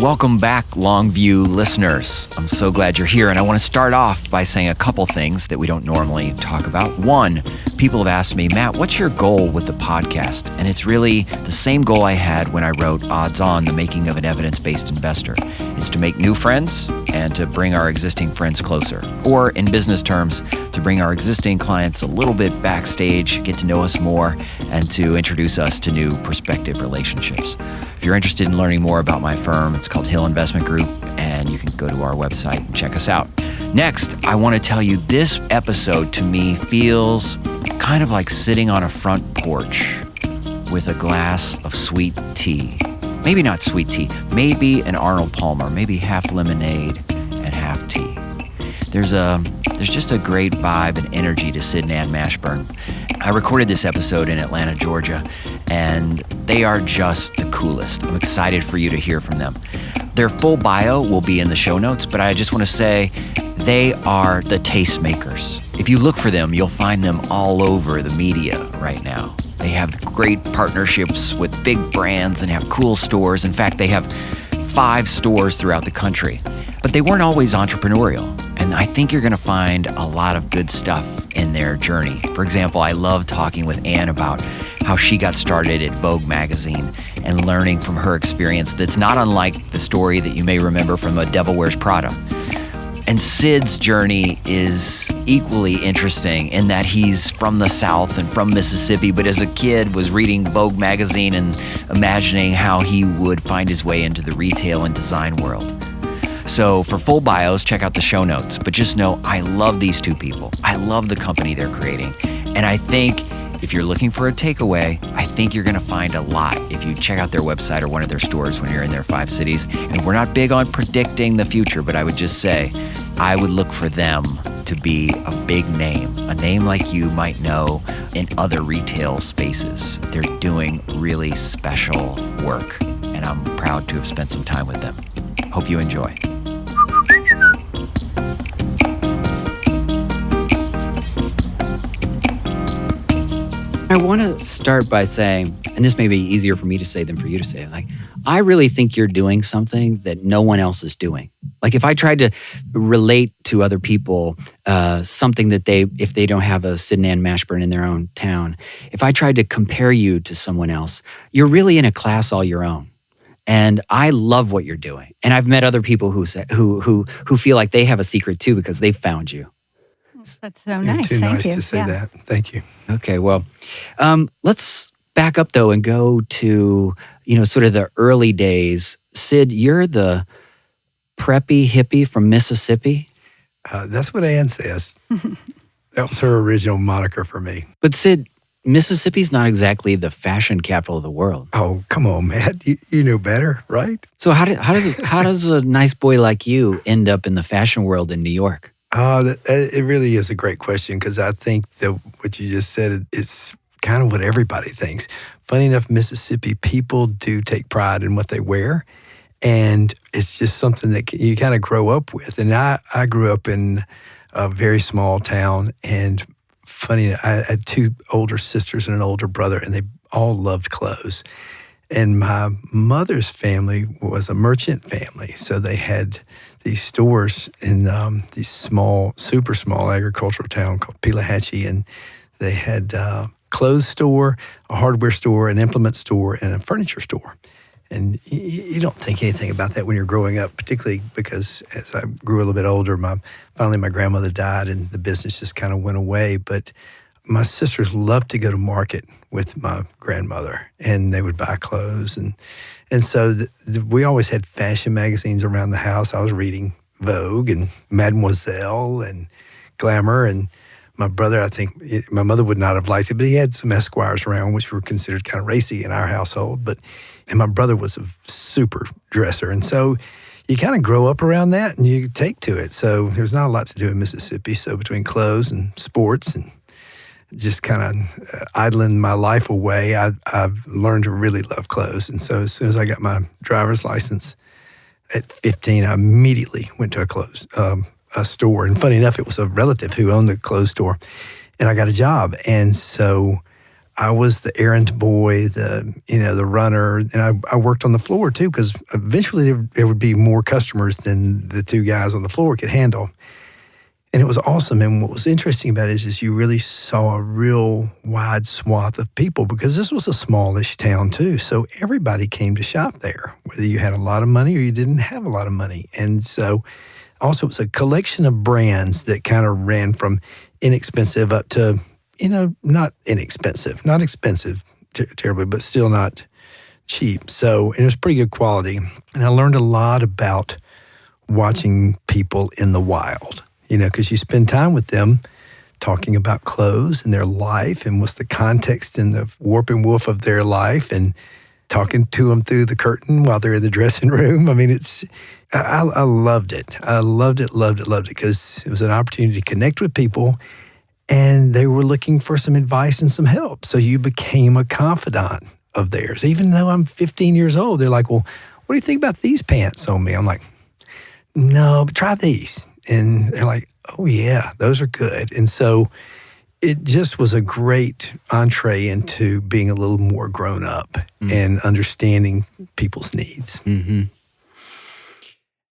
Welcome back, Longview listeners. I'm so glad you're here, and I want to start off by saying a couple things that we don't normally talk about. One, people have asked me, Matt, what's your goal with the podcast? And it's really the same goal I had when I wrote Odds On, The Making of an Evidence-Based Investor. It's to make new friends and to bring our existing friends closer. Or in business terms, to bring our existing clients a little bit backstage, get to know us more, and to introduce us to new prospective relationships. If you're interested in learning more about my firm, it's called Hill Investment Group, and you can go to our website and check us out. Next, I want to tell you this episode to me feels kind of like sitting on a front porch with a glass of sweet tea. Maybe not sweet tea, maybe an Arnold Palmer, maybe half lemonade and half tea. There's just a great vibe and energy to Sid and Ann Mashburn. I recorded this episode in Atlanta, Georgia, and they are just the coolest. I'm excited for you to hear from them. Their full bio will be in the show notes, but I just want to say they are the Tastemakers. If you look for them, you'll find them all over the media right now. They have great partnerships with big brands and have cool stores. In fact, they have 5 stores throughout the country. But they weren't always entrepreneurial, and I think you're going to find a lot of good stuff in their journey. For example, I love talking with Ann about how she got started at Vogue magazine and learning from her experience that's not unlike the story that you may remember from A Devil Wears Prada. And Sid's journey is equally interesting in that he's from the South and from Mississippi, but as a kid was reading Vogue magazine and imagining how he would find his way into the retail and design world. So for full bios, check out the show notes. But just know I love these two people. I love the company they're creating. And I think if you're looking for a takeaway, I think you're going to find a lot if you check out their website or one of their stores when you're in their 5 cities. And we're not big on predicting the future, but I would just say I would look for them to be a big name, a name like you might know in other retail spaces. They're doing really special work, and I'm proud to have spent some time with them. Hope you enjoy. I want to start by saying, and this may be easier for me to say than for you to say, like, I really think you're doing something that no one else is doing. Like if I tried to relate to other people something that if they don't have a Sid and Ann Mashburn in their own town, if I tried to compare you to someone else, you're really in a class all your own. And I love what you're doing. And I've met other people who feel like they have a secret too because they've found you. That's so nice. You're too Thank nice you. to say that. Thank you. Okay, well, let's back up though and go to, sort of the early days. Sid, you're the preppy hippie from Mississippi? That's what Ann says. That was her original moniker for me. But Sid, Mississippi's not exactly the fashion capital of the world. Oh, come on, Matt. You know better, right? So how does a nice boy like you end up in the fashion world in New York? It really is a great question because I think that what you just said, it's kind of what everybody thinks. Funny enough, Mississippi people do take pride in what they wear, and it's just something that you kind of grow up with. And I grew up in a very small town, and funny, I had 2 older sisters and an older brother, and they all loved clothes. And my mother's family was a merchant family, so they had these stores in these small, super small agricultural town called Pelahatchie, and they had a clothes store, a hardware store, an implement store, and a furniture store. And you don't think anything about that when you're growing up, particularly because as I grew a little bit older, finally my grandmother died and the business just kind of went away. But my sisters loved to go to market with my grandmother, and they would buy clothes. And so we always had fashion magazines around the house. I was reading Vogue and Mademoiselle and Glamour. And my brother, I think, my mother would not have liked it, but he had some Esquires around, which were considered kind of racy in our household. And my brother was a super dresser. And so you kind of grow up around that and you take to it. So there's not a lot to do in Mississippi. So between clothes and sports and just kind of idling my life away, I've learned to really love clothes. And so as soon as I got my driver's license at 15, I immediately went to a store. And funny enough, it was a relative who owned the clothes store, and I got a job. And so I was the errand boy, the runner, and I worked on the floor too, because eventually there would be more customers than the two guys on the floor could handle. And it was awesome. And what was interesting about it is you really saw a real wide swath of people, because this was a smallish town too. So everybody came to shop there, whether you had a lot of money or you didn't have a lot of money. And so also it was a collection of brands that kind of ran from inexpensive up to, not inexpensive, not expensive terribly, but still not cheap. So it was pretty good quality. And I learned a lot about watching people in the wild. Because you spend time with them talking about clothes and their life and what's the context and the warp and woof of their life, and talking to them through the curtain while they're in the dressing room. I mean, I loved it. I loved it because it was an opportunity to connect with people, and they were looking for some advice and some help. So you became a confidant of theirs. Even though I'm 15 years old, they're like, well, what do you think about these pants on me? I'm like, no, but try these. And they're like, oh, yeah, those are good. And so it just was a great entree into being a little more grown up and understanding people's needs. Mm-hmm.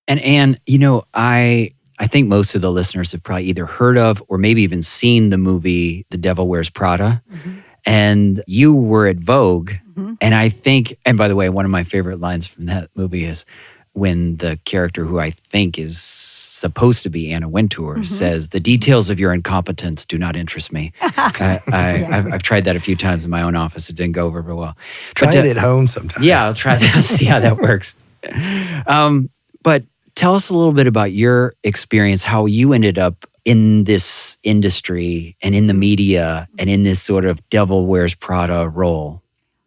And Ann, I think most of the listeners have probably either heard of or maybe even seen the movie The Devil Wears Prada. Mm-hmm. And you were at Vogue. Mm-hmm. And I think, and by the way, one of my favorite lines from that movie is when the character who I think is supposed to be Anna Wintour says, "The details of your incompetence do not interest me." I've tried that a few times in my own office. It didn't go over very well. Try it at home sometime. Yeah, I'll try that, see how that works. But tell us a little bit about your experience, how you ended up in this industry and in the media and in this sort of Devil Wears Prada role.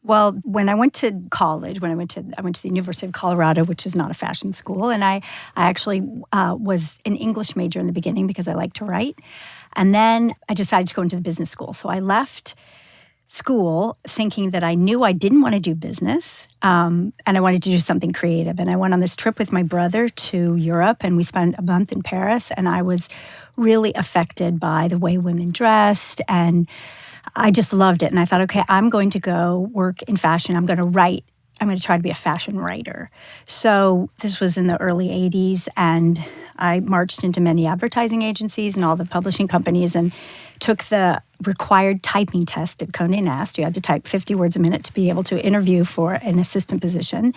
Well, when I went to college, I went to the University of Colorado, which is not a fashion school, and I actually was an English major in the beginning because I like to write, and then I decided to go into the business school. So I left school thinking that I knew I didn't want to do business, and I wanted to do something creative. And I went on this trip with my brother to Europe, and we spent a month in Paris, and I was really affected by the way women dressed, and I just loved it. And I thought, okay, I'm going to go work in fashion. I'm going to write. I'm going to try to be a fashion writer. So this was in the early 80s, and I marched into many advertising agencies and all the publishing companies and took the required typing test at Condé Nast. You had to type 50 words a minute to be able to interview for an assistant position.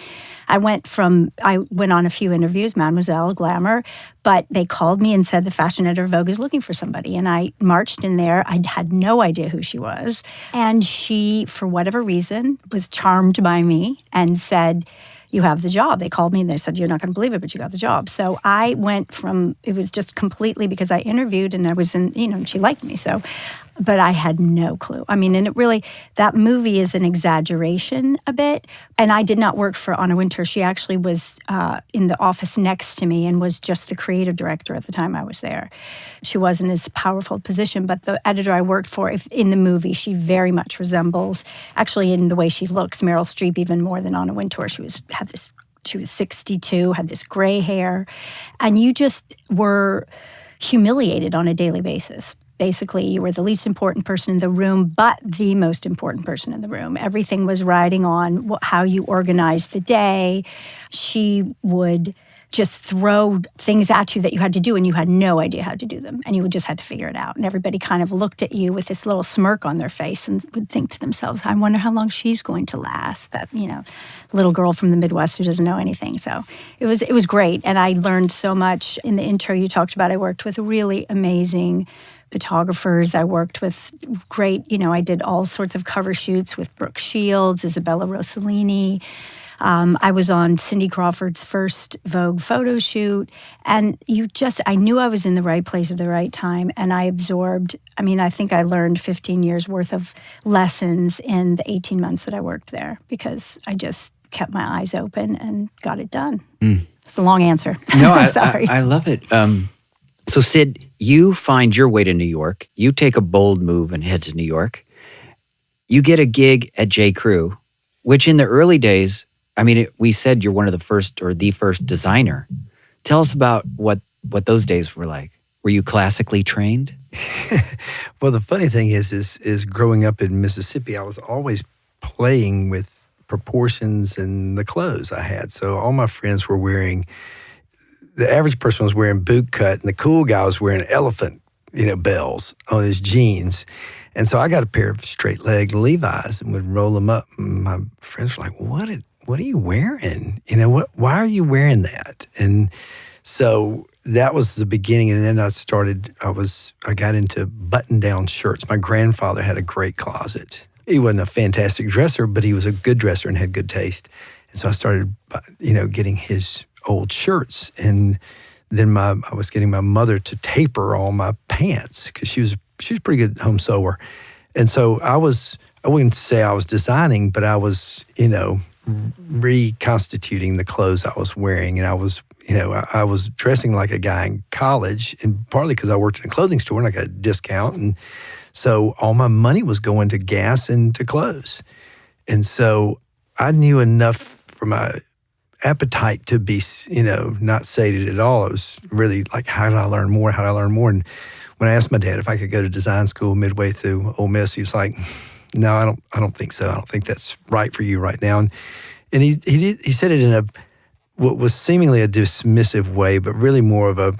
I went on a few interviews, Mademoiselle, Glamour, but they called me and said the fashion editor of Vogue is looking for somebody. And I marched in there. I had no idea who she was. And she, for whatever reason, was charmed by me and said, "You have the job." They called me and they said, "You're not going to believe it, but you got the job." So I went from, it was just completely because I interviewed and I was in, and she liked me. So, but I had no clue. I mean, and it really, that movie is an exaggeration a bit. And I did not work for Anna Wintour. She actually was in the office next to me and was just the creative director at the time I was there. She wasn't as powerful a position, but the editor I worked for in the movie, she very much resembles, actually in the way she looks, Meryl Streep even more than Anna Wintour. She was 62, had this gray hair, and you just were humiliated on a daily basis. Basically, you were the least important person in the room, but the most important person in the room. Everything was riding on how you organized the day. She would just throw things at you that you had to do, and you had no idea how to do them, and you would just had to figure it out. And everybody kind of looked at you with this little smirk on their face and would think to themselves, "I wonder how long she's going to last." That, little girl from the Midwest who doesn't know anything. So it was great, and I learned so much. In the intro you talked about, I worked with really amazing photographers. I worked with great, I did all sorts of cover shoots with Brooke Shields, Isabella Rossellini. I was on Cindy Crawford's first Vogue photo shoot. And I knew I was in the right place at the right time. And I absorbed, I think I learned 15 years worth of lessons in the 18 months that I worked there, because I just kept my eyes open and got it done. It's a long answer. No, Sorry. I love it. So Sid, you find your way to New York. You take a bold move and head to New York. You get a gig at J. Crew, which in the early days, we said you're one of the first or the first designer. Tell us about what those days were like. Were you classically trained? Well, the funny thing is growing up in Mississippi, I was always playing with proportions and the clothes I had. So all my friends were wearing, the average person was wearing boot cut, and the cool guy was wearing elephant, bells on his jeans. And so I got a pair of straight leg Levi's and would roll them up. And my friends were like, what are you wearing? Why are you wearing that? And so that was the beginning. And then I got into button down shirts. My grandfather had a great closet. He wasn't a fantastic dresser, but he was a good dresser and had good taste. And so I started, getting his old shirts. And then I was getting my mother to taper all my pants because she was a pretty good home sewer. And so I wouldn't say I was designing, but I was, reconstituting the clothes I was wearing. And I was dressing like a guy in college, and partly because I worked in a clothing store and I got a discount. And so all my money was going to gas and to clothes. And so I knew enough for my appetite to be, not sated at all. It was really like, how did I learn more? And when I asked my dad if I could go to design school midway through Ole Miss, he was like, no, I don't think so. I don't think that's right for you right now. And he said it in what was seemingly a dismissive way, but really more of a,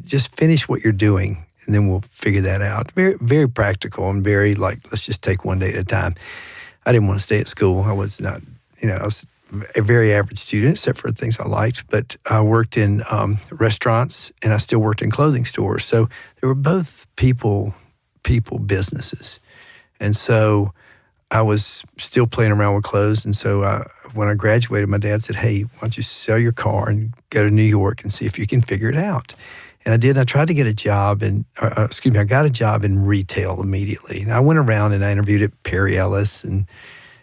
just finish what you're doing and then we'll figure that out. Very, very practical and very like, let's just take one day at a time. I didn't want to stay at school. I was not, I was a very average student, except for things I liked. But I worked in restaurants, and I still worked in clothing stores. So they were both people businesses. And so I was still playing around with clothes. And so when I graduated, my dad said, hey, why don't you sell your car and go to New York and see if you can figure it out? And I did. And I tried to get a job I got a job in retail immediately. And I went around and I interviewed at Perry Ellis and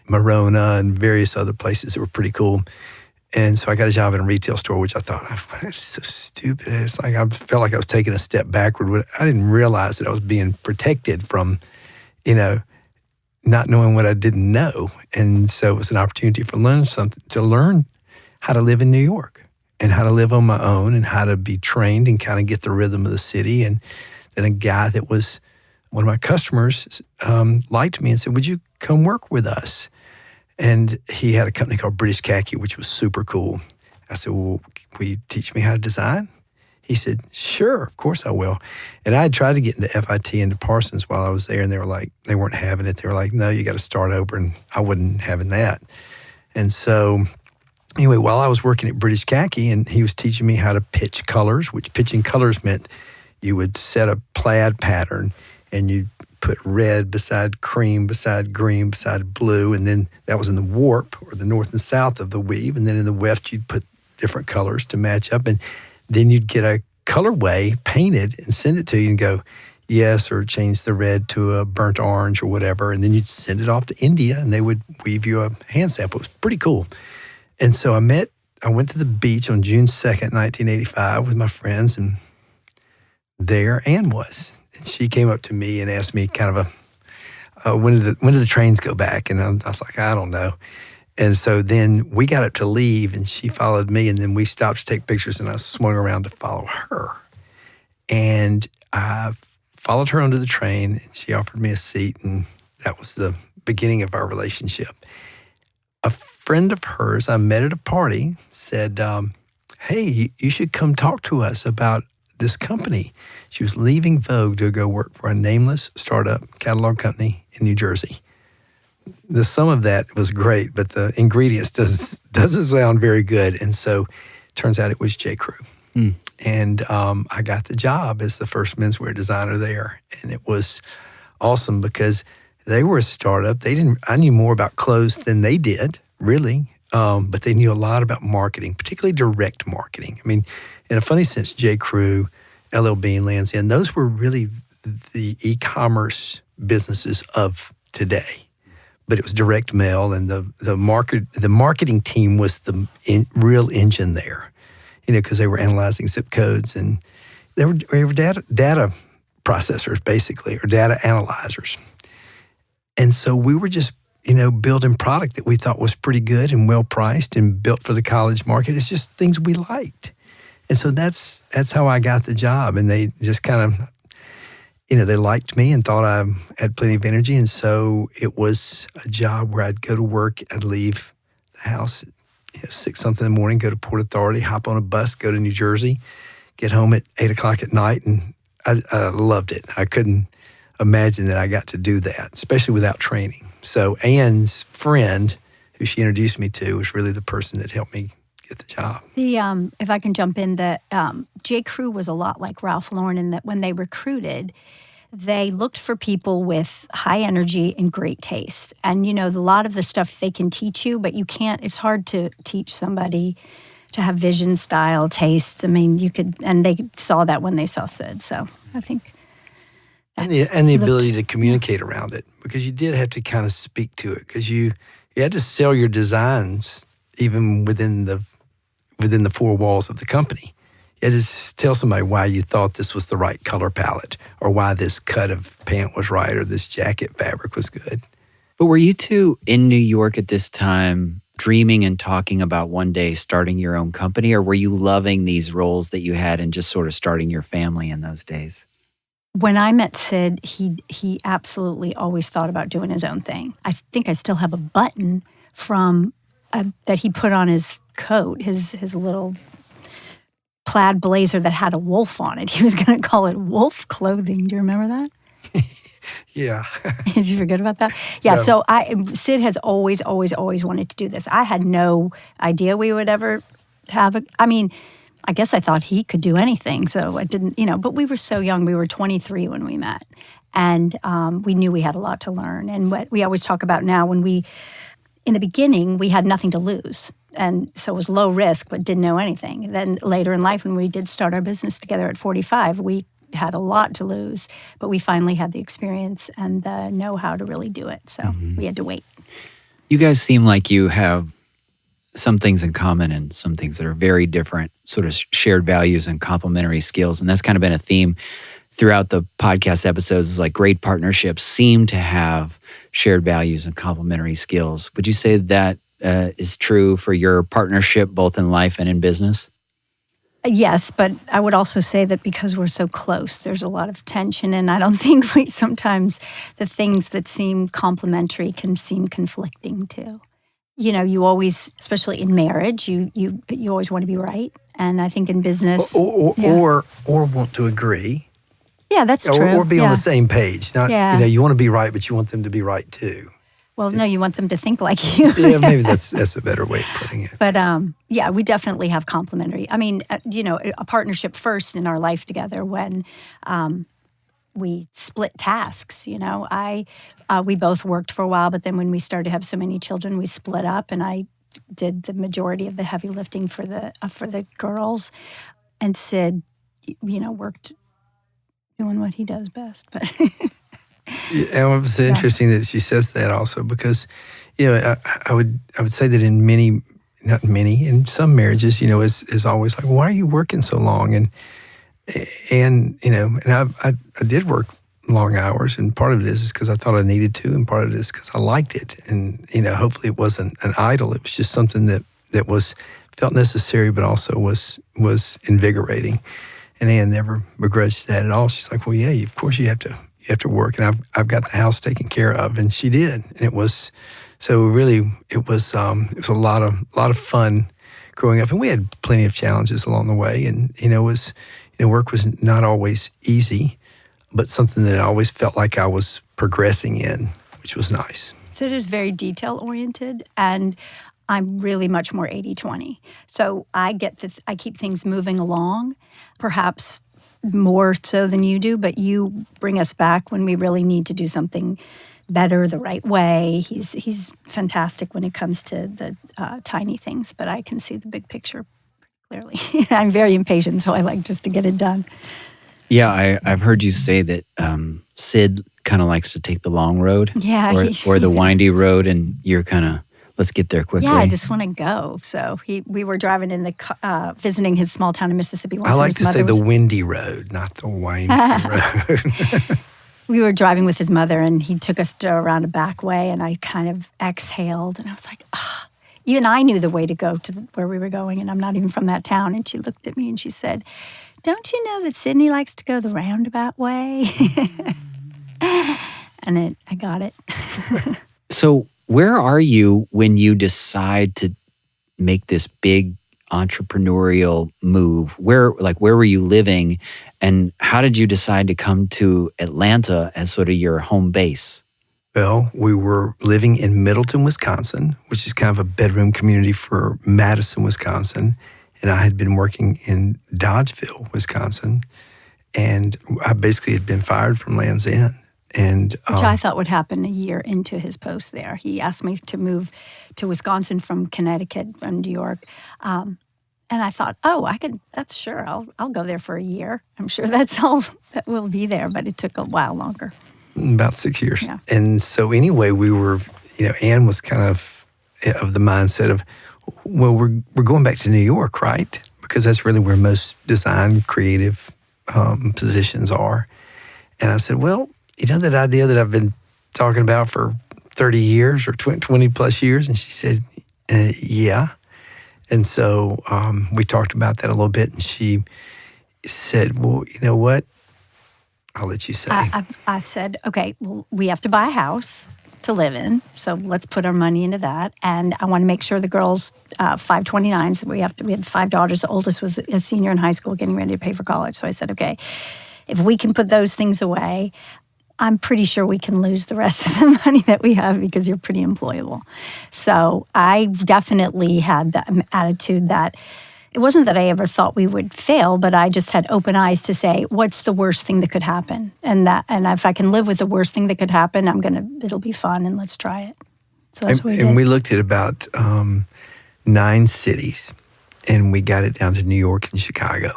Marona and various other places that were pretty cool. And so I got a job in a retail store, which I thought, that's so stupid. It's like I felt like I was taking a step backward. I didn't realize that I was being protected from, not knowing what I didn't know. And so it was an opportunity to learn how to live in New York and how to live on my own and how to be trained and kind of get the rhythm of the city. And then a guy that was one of my customers liked me and said, would you come work with us? And he had a company called British Khaki, which was super cool. I said, well, will you teach me how to design? He said, sure, of course I will. And I had tried to get into FIT into Parsons while I was there, and they weren't having it. They were like, no, you got to start over, and I wasn't having that. And so anyway, while I was working at British Khaki, and he was teaching me how to pitch colors, which pitching colors meant you would set a plaid pattern, and you'd put red beside cream, beside green, beside blue, and then that was in the warp, or the north and south of the weave, and then in the weft you'd put different colors to match up, and then you'd get a colorway painted and send it to you and go, yes, or change the red to a burnt orange or whatever, and then you'd send it off to India, and they would weave you a hand sample. It was pretty cool. And so I went to the beach on June 2nd, 1985 with my friends, and there Ann was. And she came up to me and asked me kind of when did the trains go back? And I was like, I don't know. And so then we got up to leave, and she followed me, and then we stopped to take pictures, and I swung around to follow her. And I followed her onto the train, and she offered me a seat, and that was the beginning of our relationship. A friend of hers I met at a party said, hey, you should come talk to us about this company. She was leaving Vogue to go work for a nameless startup catalog company in New Jersey. The sum of that was great, but the ingredients doesn't sound very good. And so it turns out it was J. Crew. Mm. And I got the job as the first menswear designer there. And it was awesome because they were a startup. I knew more about clothes than they did, really. But they knew a lot about marketing, particularly direct marketing. I mean, in a funny sense, J. Crew, LL Bean, Lands' End, those were really the e-commerce businesses of today. But it was direct mail, and the marketing team was the real engine there, because they were analyzing zip codes, and they were data processors, basically, or data analyzers. And so we were just, building product that we thought was pretty good and well-priced and built for the college market. It's just things we liked. And so that's how I got the job. And they just kind of, they liked me and thought I had plenty of energy. And so it was a job where I'd go to work, I'd leave the house at 6 something in the morning, go to Port Authority, hop on a bus, go to New Jersey, get home at 8 o'clock at night. And I loved it. I couldn't imagine that I got to do that, especially without training. So Ann's friend, who she introduced me to, was really the person that helped me get the job. If I can jump in, J. Crew was a lot like Ralph Lauren in that when they recruited, they looked for people with high energy and great taste. And, a lot of the stuff they can teach you, but you can't, it's hard to teach somebody to have vision, style, taste. I mean, and they saw that when they saw Sid. So I think and the ability to communicate around it, because you did have to kind of speak to it, because you had to sell your designs even within the 4 walls of the company. You had to tell somebody why you thought this was the right color palette, or why this cut of pant was right, or this jacket fabric was good. But were you two in New York at this time dreaming and talking about one day starting your own company, or were you loving these roles that you had and just sort of starting your family in those days? When I met Sid, he absolutely always thought about doing his own thing. I think I still have a button from that he put on his coat, his little plaid blazer that had a wolf on it. He was going to call it wolf clothing. Do you remember that? Yeah. Did you forget about that? Yeah. No. So Sid has always wanted to do this. I had no idea we would ever have I guess I thought he could do anything. So I didn't, but we were so young. We were 23 when we met. And we knew we had a lot to learn. And what we always talk about now, in the beginning, we had nothing to lose. And so it was low risk, but didn't know anything. Then later in life, when we did start our business together at 45, we had a lot to lose, but we finally had the experience and the know-how to really do it. So we had to wait. You guys seem like you have some things in common and some things that are very different, sort of shared values and complementary skills. And that's kind of been a theme throughout the podcast episodes, is like great partnerships seem to have shared values and complementary skills. Would you say that is true for your partnership, both in life and in business? Yes, but I would also say that because we're so close, there's a lot of tension, and I don't think sometimes the things that seem complementary can seem conflicting too. You always, especially in marriage, you always want to be right, and I think in business, or want to agree. Yeah, that's true. Or be on the same page. Not, you want to be right, but you want them to be right too. Well, no, you want them to think like you. Yeah, maybe that's a better way of putting it. But we definitely have complementary. I mean, a partnership first in our life together when we split tasks. We both worked for a while, but then when we started to have so many children, we split up, and I did the majority of the heavy lifting for the girls, and Sid, worked doing what he does best, but. Yeah, it was interesting that she says that also, because, I would say that in some marriages, is always like, why are you working so long? And I did work long hours, and part of it is because I thought I needed to, and part of it is because I liked it, and hopefully it wasn't an idol. It was just something that felt necessary, but also was invigorating. And Ann never begrudged that at all. She's like, well, yeah, of course you have to work, and I've got the house taken care of, and she did, and it was a lot of fun growing up, and we had plenty of challenges along the way, and work was not always easy, but something that I always felt like I was progressing in, which was nice. Sid is very detail oriented, and I'm really much more 80-20. So I keep things moving along, perhaps more so than you do, but you bring us back when we really need to do something better, the right way. He's fantastic when it comes to the tiny things, but I can see the big picture clearly. I'm very impatient, so I like just to get it done. Yeah, I've heard you say that Sid kind of likes to take the long road, or the windy road, and you're kind of, let's get there quickly. Yeah, I just want to go. So we were driving in the car, visiting his small town in Mississippi once. I like to say the windy road, not the windy road. We were driving with his mother, and he took us around a back way, and I kind of exhaled, and I was like, even I knew the way to go to where we were going, and I'm not even from that town. And she looked at me and she said, "Don't you know that Sydney likes to go the roundabout way?" And I got it. So where are you when you decide to make this big entrepreneurial move? Where were you living, and how did you decide to come to Atlanta as sort of your home base? Well, we were living in Middleton, Wisconsin, which is kind of a bedroom community for Madison, Wisconsin. And I had been working in Dodgeville, Wisconsin. And I basically had been fired from Land's End. Which I thought would happen a year into his post there. He asked me to move to Wisconsin from Connecticut, from New York. And I thought, that's sure. I'll go there for a year. I'm sure that's all that will be there. But it took a while longer. About 6 years. Yeah. And so anyway, we were, Ann was kind of the mindset of, well, we're going back to New York, right? Because that's really where most design, creative positions are. And I said, well, that idea that I've been talking about for 30 years or 20 plus years? And she said, yeah. And so we talked about that a little bit. And she said, well, you know what? I'll let you say. I said, okay, well, we have to buy a house to live in, so let's put our money into that. And I want to make sure the girls, 529s, we had 5 daughters. The oldest was a senior in high school getting ready to pay for college. So I said, okay, if we can put those things away, I'm pretty sure we can lose the rest of the money that we have because you're pretty employable. So I definitely had the attitude that it wasn't that I ever thought we would fail, but I just had open eyes to say, what's the worst thing that could happen? And if I can live with the worst thing that could happen, it'll be fun, and let's try it. So that's what we did. And we looked at about 9 cities, and we got it down to New York and Chicago.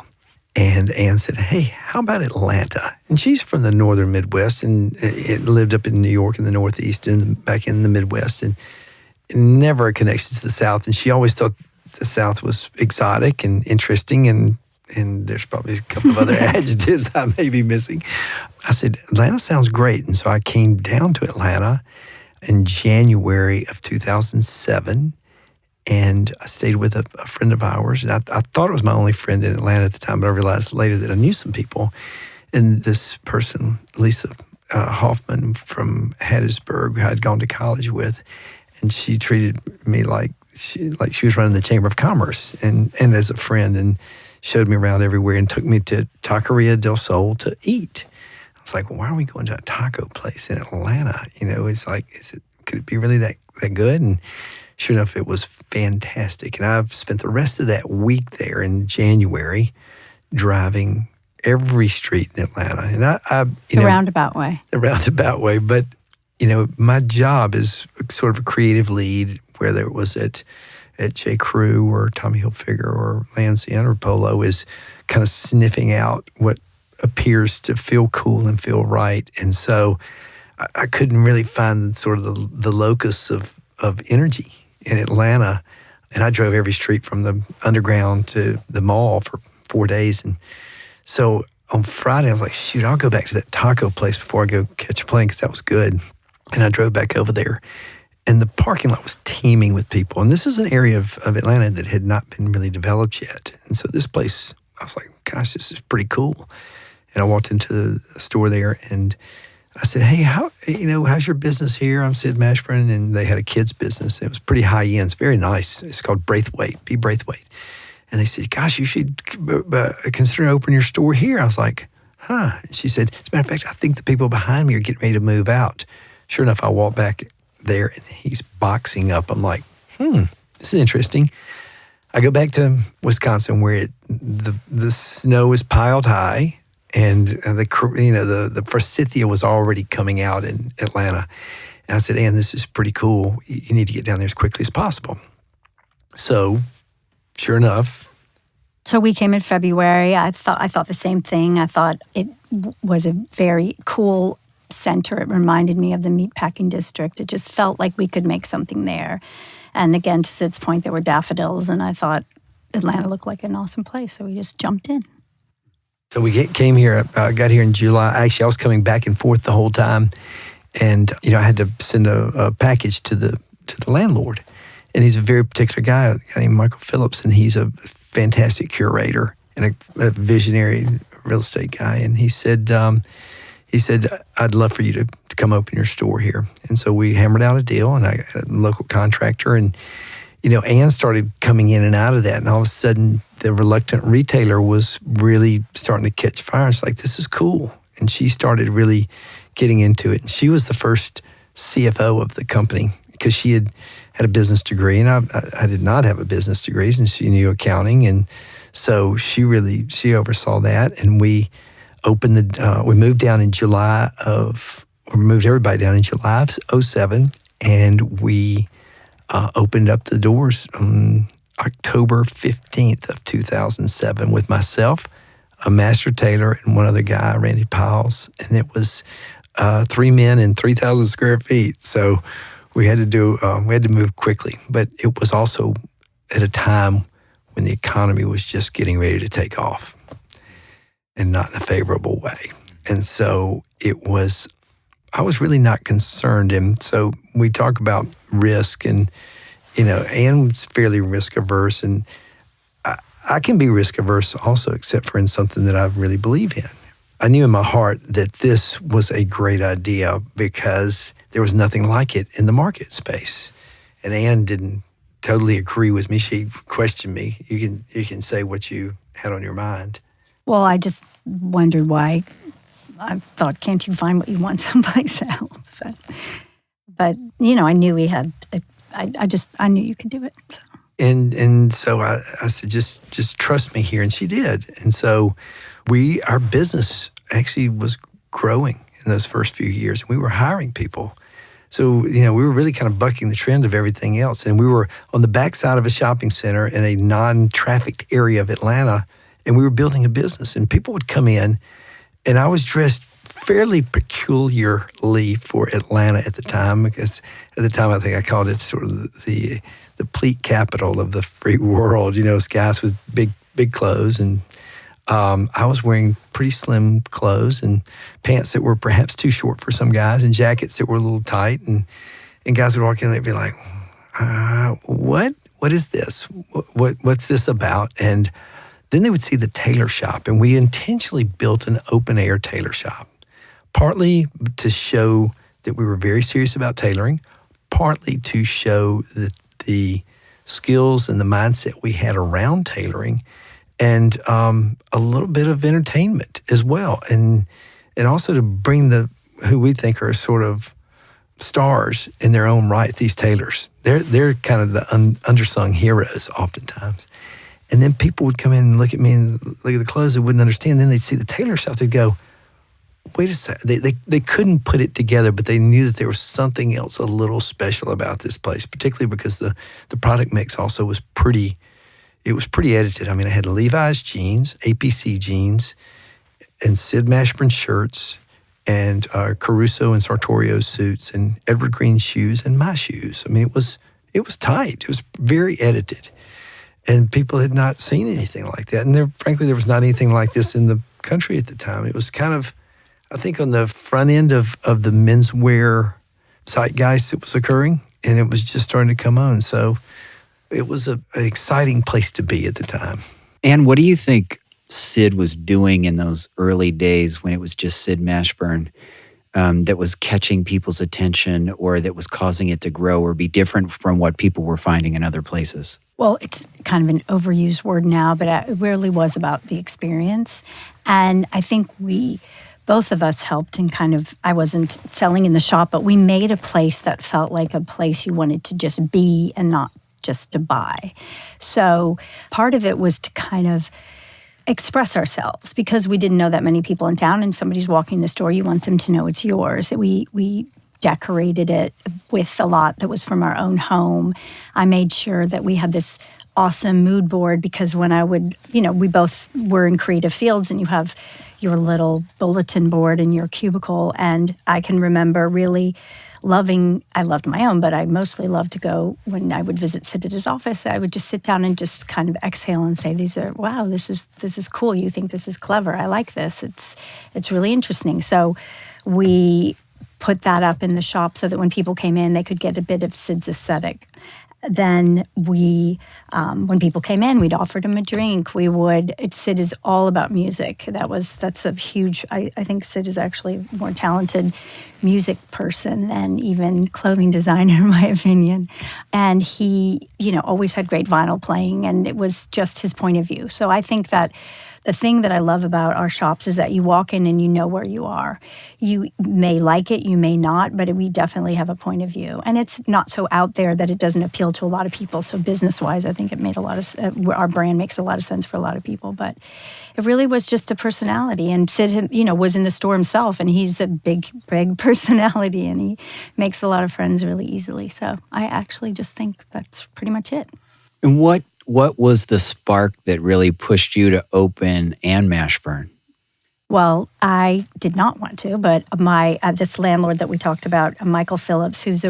And Ann said, hey, how about Atlanta? And she's from the northern Midwest, and it lived up in New York in the Northeast and back in the Midwest, and never a connection to the South. And she always thought the South was exotic and interesting, and there's probably a couple of other adjectives I may be missing. I said, Atlanta sounds great. And so I came down to Atlanta in January of 2007, and I stayed with a friend of ours. And I thought it was my only friend in Atlanta at the time, but I realized later that I knew some people. And this person, Lisa Hoffman from Hattiesburg, who I'd gone to college with, and she treated me like she was running the Chamber of Commerce and as a friend, and showed me around everywhere and took me to Taqueria del Sol to eat. I was like, well, why are we going to a taco place in Atlanta? It's like, could it be really that good? And sure enough, it was fantastic. And I've spent the rest of that week there in January driving every street in Atlanta. And the roundabout way. The roundabout way. But, my job is sort of a creative lead, whether it was at J. Crew or Tommy Hilfiger or Land's End or Polo, is kind of sniffing out what appears to feel cool and feel right. And so I couldn't really find sort of the locus of energy in Atlanta. And I drove every street from the underground to the mall for 4 days. And so on Friday, I was like, shoot, I'll go back to that taco place before I go catch a plane, because that was good. And I drove back over there, and the parking lot was teeming with people. And this is an area of Atlanta that had not been really developed yet. And so this place, I was like, gosh, this is pretty cool. And I walked into the store there, and I said, hey, how's your business here? I'm Sid Mashburn, and they had a kids business. It was pretty high end. It's very nice. It's called Braithwaite, B. Braithwaite. And they said, gosh, you should consider opening your store here. I was like, huh. And she said, as a matter of fact, I think the people behind me are getting ready to move out. Sure enough, I walked back there, and he's boxing up. I'm like, this is interesting. I go back to Wisconsin, where the snow is piled high, and the forsythia was already coming out in Atlanta. And I said, Ann, this is pretty cool. You need to get down there as quickly as possible. So, sure enough. So we came in February. I thought the same thing. I thought it was a very cool center. It reminded me of the meatpacking district. It just felt like we could make something there. And again, to Sid's point, there were daffodils, and I thought Atlanta looked like an awesome place, so we just jumped in. So we came here, got here in July. Actually, I was coming back and forth the whole time, and I had to send a package to the landlord. And he's a very particular guy, a guy named Michael Phillips, and he's a fantastic curator and a visionary real estate guy. And he said, I'd love for you to come open your store here. And so we hammered out a deal, and I got a local contractor. And, Ann started coming in and out of that. And all of a sudden, the reluctant retailer was really starting to catch fire. It's like, this is cool. And she started really getting into it. And she was the first CFO of the company because she had a business degree, and I did not have a business degree, and she knew accounting. And so she oversaw that. And we opened we moved down in moved everybody down in July of 2007, and we opened up the doors on October 15th of 2007 with myself, a master tailor, and one other guy, Randy Piles. And it was 3 men and 3,000 square feet. So we had to move quickly. But it was also at a time when the economy was just getting ready to take off, and not in a favorable way. And so I was really not concerned. And so we talk about risk, and, Ann's fairly risk averse, and I can be risk averse also, except for in something that I really believe in. I knew in my heart that this was a great idea because there was nothing like it in the market space. And Ann didn't totally agree with me. She questioned me. You can say what you had on your mind. Well, I just wondered why. I thought, can't you find what you want someplace else? But I knew we had. I knew you could do it. So. And so I said, just trust me here, and she did. And so our business actually was growing in those first few years, and we were hiring people. So we were really kind of bucking the trend of everything else, and we were on the backside of a shopping center in a non-trafficked area of Atlanta. And we were building a business, and people would come in, and I was dressed fairly peculiarly for Atlanta at the time, because at the time I think I called it sort of the pleat capital of the free world, guys with big clothes. And I was wearing pretty slim clothes and pants that were perhaps too short for some guys, and jackets that were a little tight. And guys would walk in and they'd be like, what is this? What's this about? And then they would see the tailor shop, and we intentionally built an open-air tailor shop, partly to show that we were very serious about tailoring, partly to show the skills and the mindset we had around tailoring, and a little bit of entertainment as well, and also to bring who we think are sort of stars in their own right, these tailors. They're kind of the undersung heroes oftentimes. And then people would come in and look at me and look at the clothes they wouldn't understand. Then they'd see the tailor shop. They'd go, wait a second. They couldn't put it together, but they knew that there was something else a little special about this place, particularly because the product mix also was pretty edited. I mean, I had Levi's jeans, APC jeans, and Sid Mashburn shirts, and Caruso and Sartorio suits, and Edward Green shoes, and my shoes. I mean, it was tight. It was very edited. And people had not seen anything like that. And frankly, there was not anything like this in the country at the time. It was kind of, I think, on the front end of the menswear zeitgeist that was occurring, and it was just starting to come on. So it was an exciting place to be at the time. And what do you think Sid was doing in those early days when it was just Sid Mashburn that was catching people's attention, or that was causing it to grow or be different from what people were finding in other places? Well, it's kind of an overused word now, but it really was about the experience. And I think both of us helped in I wasn't selling in the shop, but we made a place that felt like a place you wanted to just be and not just to buy. So part of it was to kind of express ourselves, because we didn't know that many people in town, and somebody's walking the store, you want them to know it's yours. We decorated it with a lot that was from our own home. I made sure that we had this awesome mood board, because when I would, we both were in creative fields, and you have your little bulletin board in your cubicle. And I can remember really I loved my own, but I mostly loved to go when I would visit Sid at his office. I would just sit down and just kind of exhale and say, wow, this is cool. You think this is clever. I like this. It's really interesting. So we put that up in the shop so that when people came in, they could get a bit of Sid's aesthetic. then we, when people came in, we'd offer them a drink. Sid is all about music. That's a huge, I think Sid is actually a more talented music person than even clothing designer, in my opinion. And he, always had great vinyl playing, and it was just his point of view. So I think that the thing that I love about our shops is that you walk in and you know where you are. You may like it, you may not, but we definitely have a point of view. And it's not so out there that it doesn't appeal to a lot of people. So business-wise, I think it made our brand makes a lot of sense for a lot of people. But it really was just a personality. And Sid, was in the store himself, and he's a big personality, and he makes a lot of friends really easily. So I actually just think that's pretty much it. And what was the spark that really pushed you to open Ann Mashburn? Well, I did not want to, but this landlord that we talked about, Michael Phillips, who's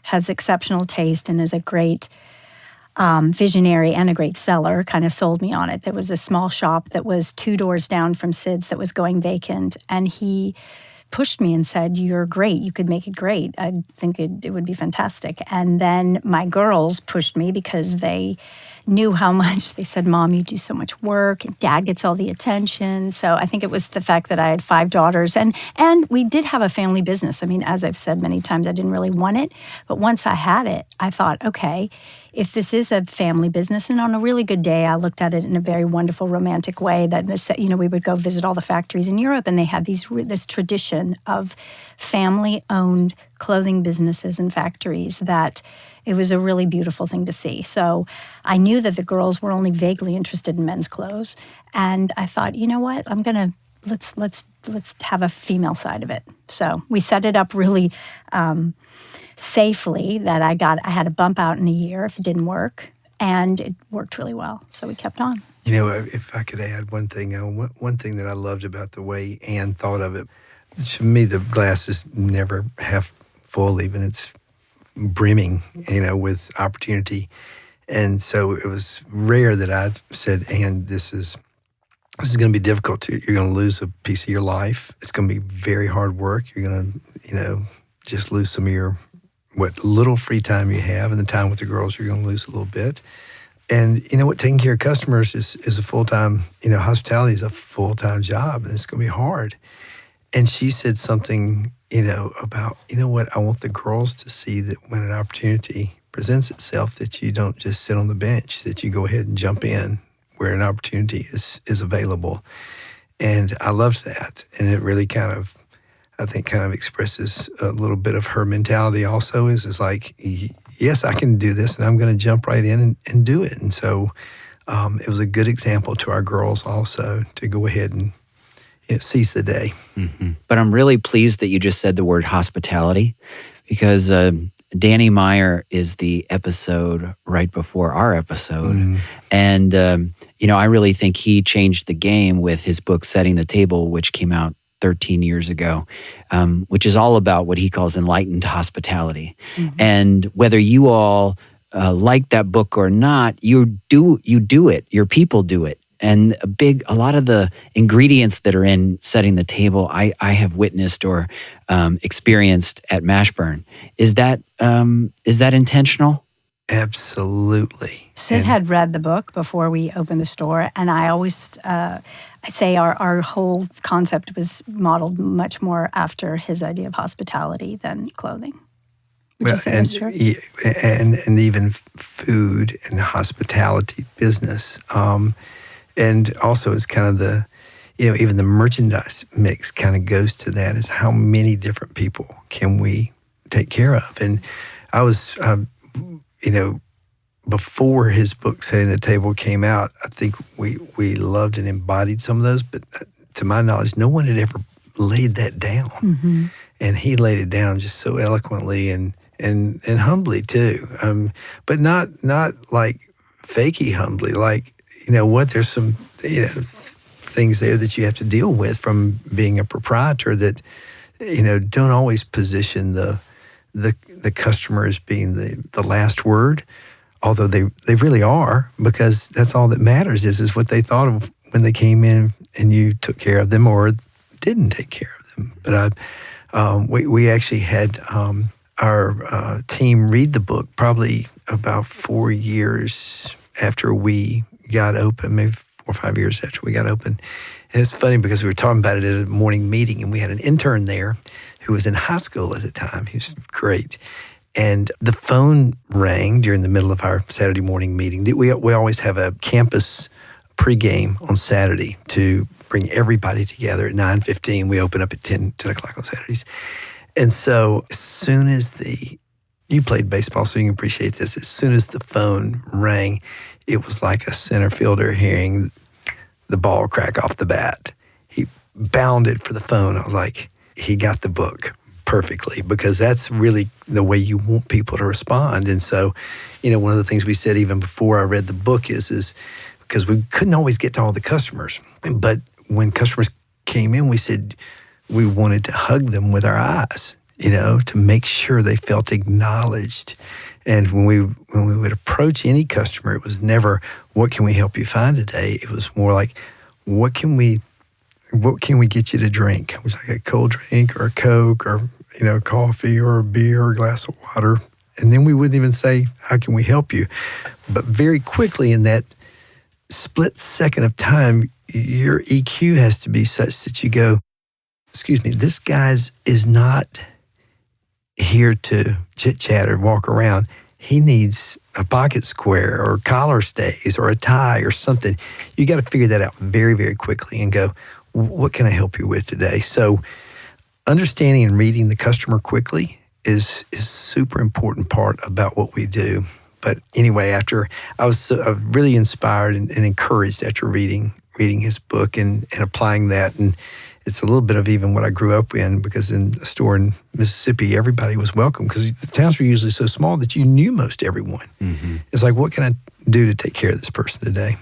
has exceptional taste and is a great visionary and a great seller, kind of sold me on it. There was a small shop that was 2 doors down from Sid's that was going vacant, and he pushed me and said, "You're great. You could make it great. I think it would be fantastic." And then my girls pushed me because they knew how much. They said, "Mom, you do so much work, and Dad gets all the attention." So I think it was the fact that I had 5 daughters, and we did have a family business. I mean, as I've said many times, I didn't really want it, but once I had it, I thought, okay, if this is a family business, and on a really good day, I looked at it in a very wonderful, romantic way. That we would go visit all the factories in Europe, and they had this tradition of family-owned clothing businesses and factories that it was a really beautiful thing to see. So I knew that the girls were only vaguely interested in men's clothes, and I thought, you know what, let's have a female side of it. So we set it up really safely. That I had a bump out in a year if it didn't work, and it worked really well. So we kept on. If I could add one thing, one thing that I loved about the way Ann thought of it, to me, the glass is never half full, even it's brimming, with opportunity. And so it was rare that I said, Ann, this is going to be difficult. You're going to lose a piece of your life. It's going to be very hard work. You're going to, just lose some of what little free time you have, and the time with the girls, you're going to lose a little bit. And taking care of customers is a full-time, hospitality is a full-time job, and it's going to be hard. And she said something, about, I want the girls to see that when an opportunity presents itself, that you don't just sit on the bench, that you go ahead and jump in where an opportunity is available. And I loved that. And it really kind of expresses a little bit of her mentality also, is like, yes, I can do this, and I'm going to jump right in and do it. And so it was a good example to our girls also to go ahead and seize the day. Mm-hmm. But I'm really pleased that you just said the word hospitality, because Danny Meyer is the episode right before our episode. Mm. And, I really think he changed the game with his book, Setting the Table, which came out 13 years ago, which is all about what he calls enlightened hospitality. Mm-hmm. And whether you all like that book or not, you do it. Your people do it. And a lot of the ingredients that are in Setting the Table, I have witnessed or experienced at Mashburn. Is that intentional? Absolutely. Sid had read the book before we opened the store, and I always I say our whole concept was modeled much more after his idea of hospitality than clothing. Would you say that's true? And even food and hospitality business. And also it's kind of the, even the merchandise mix kind of goes to that, is how many different people can we take care of? And I was, before his book, Setting the Table, came out, I think we loved and embodied some of those, but to my knowledge, no one had ever laid that down. Mm-hmm. And he laid it down just so eloquently and humbly too. But not like fakey humbly, like, there's some, things there that you have to deal with from being a proprietor that, don't always position the customer as being the last word, although they really are, because that's all that matters is what they thought of when they came in and you took care of them or didn't take care of them. But we actually had our team read the book probably about 4 years after we got open, maybe 4 or 5 years after we got open. And it's funny because we were talking about it at a morning meeting, and we had an intern there who was in high school at the time. He was great. And the phone rang during the middle of our Saturday morning meeting. We always have a campus pregame on Saturday to bring everybody together at 9:15. We open up at 10 o'clock on Saturdays. And so as soon as you played baseball, so you can appreciate this, as soon as the phone rang, it was like a center fielder hearing the ball crack off the bat. He bounded for the phone. I was like, he got the book perfectly, because that's really the way you want people to respond. And so, one of the things we said even before I read the book is because we couldn't always get to all the customers, but when customers came in, we said we wanted to hug them with our eyes, to make sure they felt acknowledged. And when we would approach any customer, it was never, what can we help you find today? It was more like, what can we get you to drink? It was like a cold drink or a Coke or, coffee or a beer or a glass of water. And then we wouldn't even say, how can we help you? But very quickly in that split second of time, your EQ has to be such that you go, excuse me, this guy's is not here to chit-chat or walk around. He needs a pocket square or collar stays or a tie or something. You got to figure that out very, very quickly and go, what can I help you with today? So understanding and reading the customer quickly is a super important part about what we do. But anyway, after I was really inspired and encouraged after reading his book and applying that. And it's a little bit of even what I grew up in, because in a store in Mississippi, everybody was welcome, because the towns were usually so small that you knew most everyone. Mm-hmm. It's like, what can I do to take care of this person today?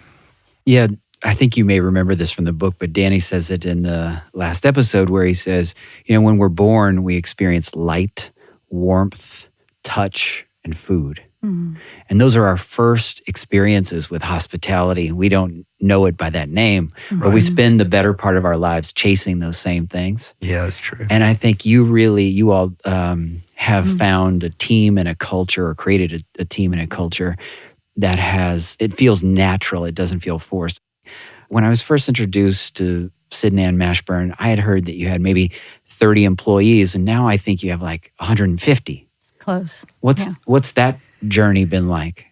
Yeah, I think you may remember this from the book, but Danny says it in the last episode where he says, when we're born, we experience light, warmth, touch, and food. Mm. And those are our first experiences with hospitality. We don't know it by that name, but we spend the better part of our lives chasing those same things. Yeah, that's true. And I think you all have found a team and a culture, or created a team and a culture that it feels natural. It doesn't feel forced. When I was first introduced to Sid and Ann Mashburn, I had heard that you had maybe 30 employees, and now I think you have like 150. Close. What's that journey been like?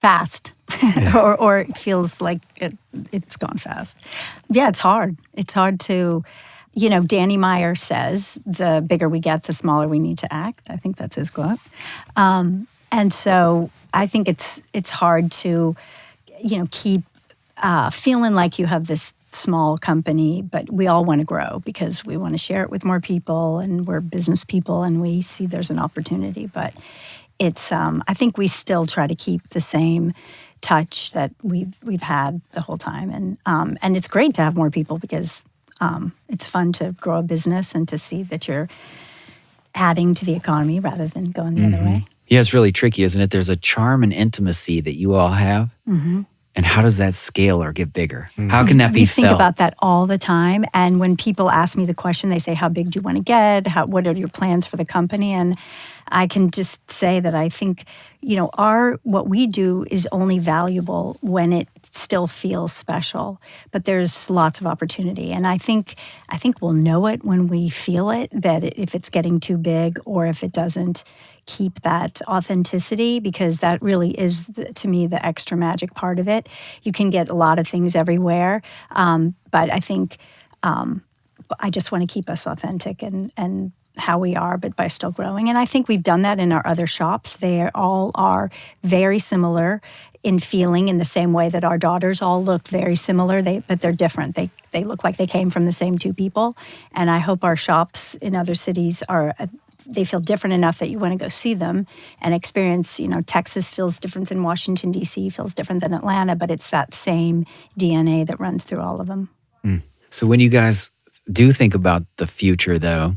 Fast. or it feels like it's gone fast. Yeah, it's hard. It's hard to, Danny Meyer says, the bigger we get, the smaller we need to act. I think that's his quote. And so I think it's hard to, keep feeling like you have this small company, but we all want to grow because we want to share it with more people, and we're business people, and we see there's an opportunity. But it's I think we still try to keep the same touch that we've had the whole time, and it's great to have more people, because it's fun to grow a business and to see that you're adding to the economy rather than going the other way. Yeah, it's really tricky, isn't it? There's a charm and intimacy that you all have. Mm-hmm. And how does that scale or get bigger? Mm-hmm. How can that be felt? We think about that all the time. And when people ask me the question, they say, how big do you want to get? What are your plans for the company? And I can just say that I think, what we do is only valuable when it still feels special. But there's lots of opportunity. And I think we'll know it when we feel it, that if it's getting too big or if it doesn't keep that authenticity, because that really is, to me, the extra magic part of it. You can get a lot of things everywhere, but I think I just want to keep us authentic and how we are, but by still growing. And I think we've done that in our other shops. They all are very similar in feeling, in the same way that our daughters all look very similar, but they're different. They look like they came from the same two people. And I hope our shops in other cities they feel different enough that you want to go see them and experience, Texas feels different than Washington, D.C., feels different than Atlanta, but it's that same DNA that runs through all of them. Mm. So when you guys do think about the future, though,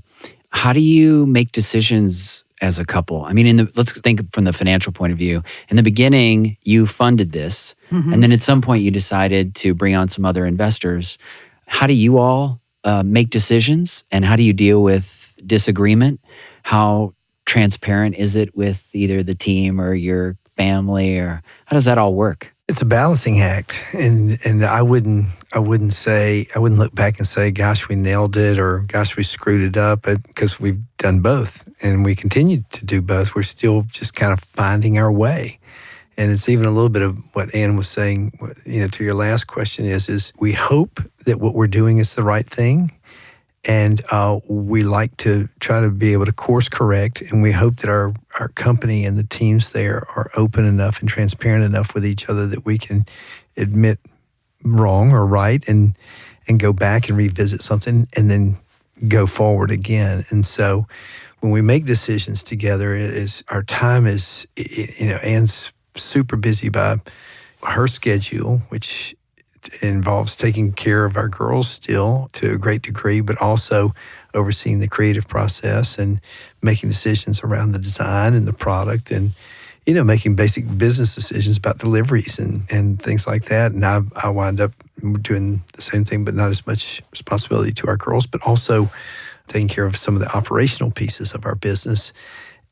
how do you make decisions as a couple? I mean, let's think from the financial point of view. In the beginning, you funded this, and then at some point you decided to bring on some other investors. How do you all make decisions, and how do you deal with disagreement? How transparent is it with either the team or your family, or how does that all work? It's a balancing act, and I wouldn't look back and say, gosh, we nailed it, or gosh, we screwed it up, because we've done both and we continue to do both. We're still just kind of finding our way. And it's even a little bit of what Ann was saying, to your last question is we hope that what we're doing is the right thing. And we like to try to be able to course correct, and we hope that our company and the teams there are open enough and transparent enough with each other that we can admit wrong or right and go back and revisit something and then go forward again. And so when we make decisions together, our time is, Ann's super busy by her schedule, which involves taking care of our girls still to a great degree, but also overseeing the creative process and making decisions around the design and the product, and making basic business decisions about deliveries and things like that. And I wind up doing the same thing, but not as much responsibility to our girls, but also taking care of some of the operational pieces of our business.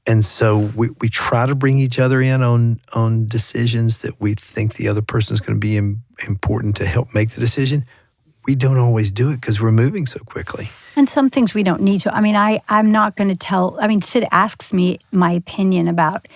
And so we try to bring each other in on decisions that we think the other person is going to be important to help make the decision. We don't always do it because we're moving so quickly. And some things we don't need to. I mean, I'm not going to tell. I mean, Sid asks me my opinion about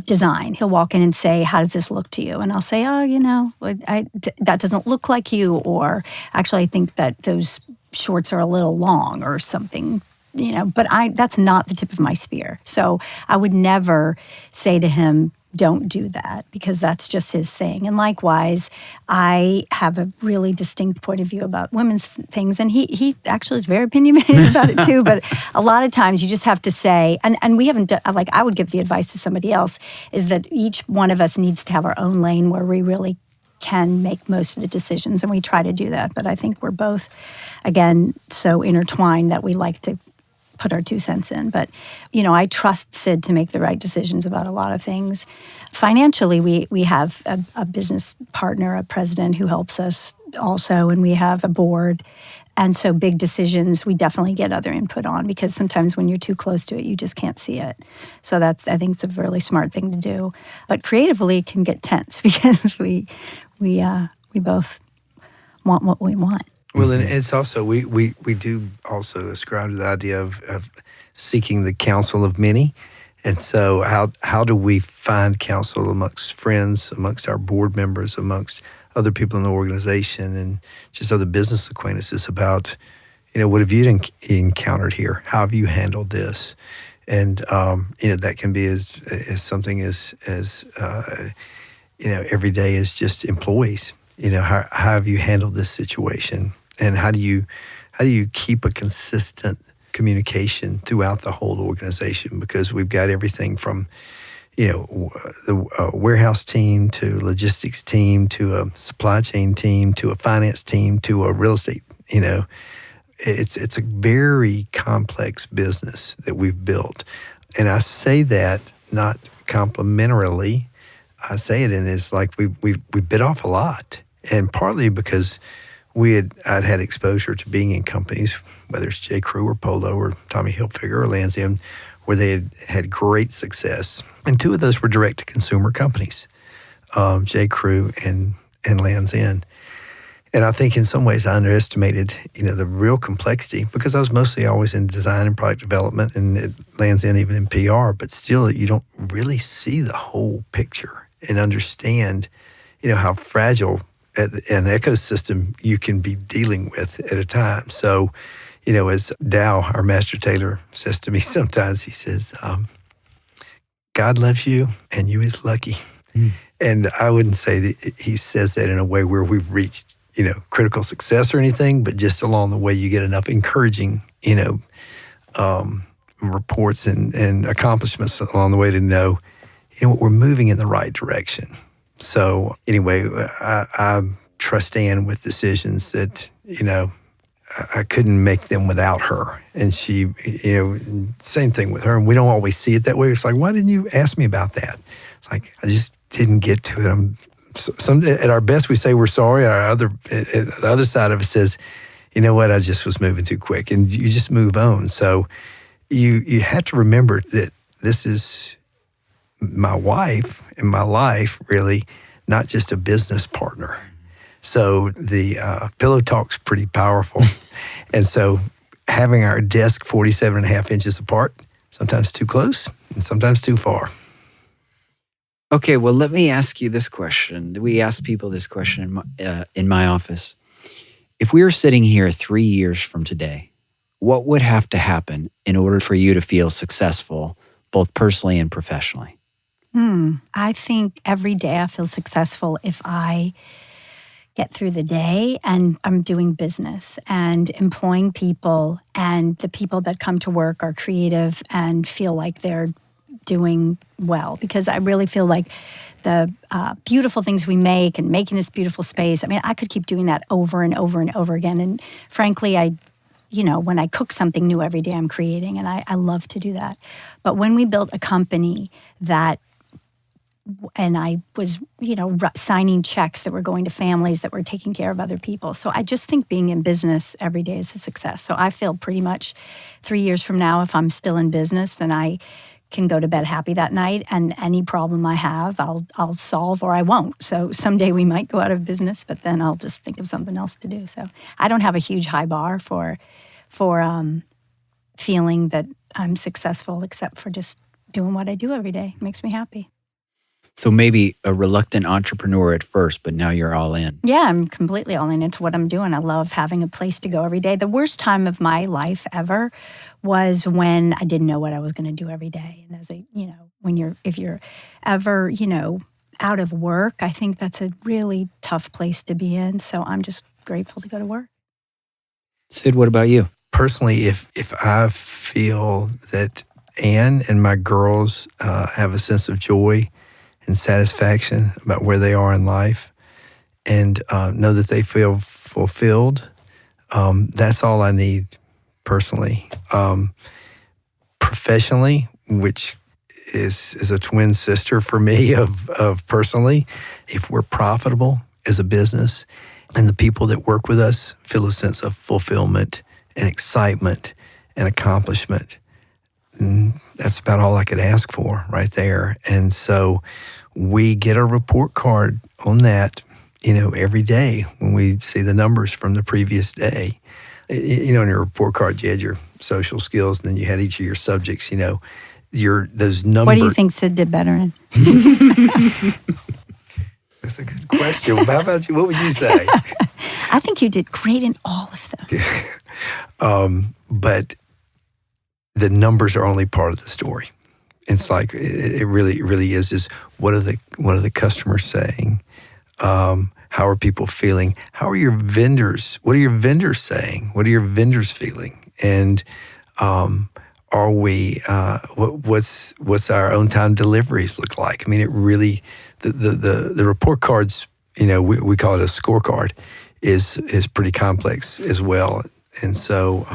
design. He'll walk in and say, how does this look to you? And I'll say, that doesn't look like you. Or actually, I think that those shorts are a little long or something. But that's not the tip of my spear. So I would never say to him, don't do that, because that's just his thing. And likewise, I have a really distinct point of view about women's things, and he actually is very opinionated about it too. But a lot of times you just have to say, and we haven't done, like I would give the advice to somebody else, is that each one of us needs to have our own lane where we really can make most of the decisions, and we try to do that. But I think we're both, again, so intertwined that we like to put our 2 cents in. But, I trust Sid to make the right decisions about a lot of things. Financially, we have a business partner, a president who helps us also, and we have a board. And so big decisions, we definitely get other input on, because sometimes when you're too close to it, you just can't see it. So I think it's a really smart thing to do. But creatively, it can get tense because we both want what we want. Well, and it's also, we do also ascribe to the idea of seeking the counsel of many. And so how do we find counsel amongst friends, amongst our board members, amongst other people in the organization, and just other business acquaintances about, what have you encountered here? How have you handled this? And, that can be as something as every day as just employees. How have you handled this situation? And how do you keep a consistent communication throughout the whole organization? Because we've got everything from, the warehouse team to logistics team to a supply chain team to a finance team to a real estate. It's a very complex business that we've built, and I say that not complimentarily. I say it, and it's like we bit off a lot, and partly because I'd had exposure to being in companies, whether it's J. Crew or Polo or Tommy Hilfiger or Lands' End, where they had great success. And 2 of those were direct-to-consumer companies, J. Crew and Lands' End. And I think in some ways I underestimated, the real complexity, because I was mostly always in design and product development, and at Lands' End even in PR, but still you don't really see the whole picture and understand, how fragile an ecosystem you can be dealing with at a time. So, as Dow, our master tailor, says to me sometimes, he says, God loves you and you is lucky. Mm. And I wouldn't say that he says that in a way where we've reached, critical success or anything, but just along the way you get enough encouraging, reports and accomplishments along the way to know, we're moving in the right direction. So anyway, I trust Ann with decisions that, I couldn't make them without her. And she, same thing with her. And we don't always see it that way. It's like, why didn't you ask me about that? It's like, I just didn't get to it. At our best, we say we're sorry. The other side of it says, I just was moving too quick. And you just move on. So you have to remember that this is my wife and my life, really, not just a business partner. So the pillow talk's pretty powerful. And so having our desk 47 and a half inches apart, sometimes too close and sometimes too far. Okay, well, let me ask you this question. We ask people this question in my office. If we were sitting here 3 years from today, what would have to happen in order for you to feel successful, both personally and professionally? I think every day I feel successful if I get through the day and I'm doing business and employing people, and the people that come to work are creative and feel like they're doing well. Because I really feel like the beautiful things we make and making this beautiful space, I mean, I could keep doing that over and over and over again. And frankly, when I cook something new every day, I'm creating, and I love to do that. But when we built a company and I was, signing checks that were going to families that were taking care of other people. So I just think being in business every day is a success. So I feel pretty much 3 years from now, if I'm still in business, then I can go to bed happy that night, and any problem I have, I'll solve, or I won't. So someday we might go out of business, but then I'll just think of something else to do. So I don't have a huge high bar for feeling that I'm successful, except for just doing what I do every day. It makes me happy. So maybe a reluctant entrepreneur at first, but now you're all in. Yeah, I'm completely all in. It's what I'm doing. I love having a place to go every day. The worst time of my life ever was when I didn't know what I was going to do every day. And if you're ever, out of work, I think that's a really tough place to be in. So I'm just grateful to go to work. Sid, what about you? Personally, if I feel that Ann and my girls have a sense of joy and satisfaction about where they are in life, and know that they feel fulfilled, that's all I need personally. Professionally, which is a twin sister for me of personally, if we're profitable as a business and the people that work with us feel a sense of fulfillment and excitement and accomplishment, that's about all I could ask for right there. And so we get a report card on that, every day when we see the numbers from the previous day. In your report card, you had your social skills, and then you had each of your subjects, those numbers. What do you think Sid did better in? That's a good question. How about you? What would you say? I think you did great in all of them. But the numbers are only part of the story. It's like it really is what are the customers saying? How are people feeling? How are your vendors? What are your vendors saying? What are your vendors feeling? And are we? What's our own time deliveries look like? I mean, it really the report cards. We call it a scorecard. Is pretty complex as well, and so.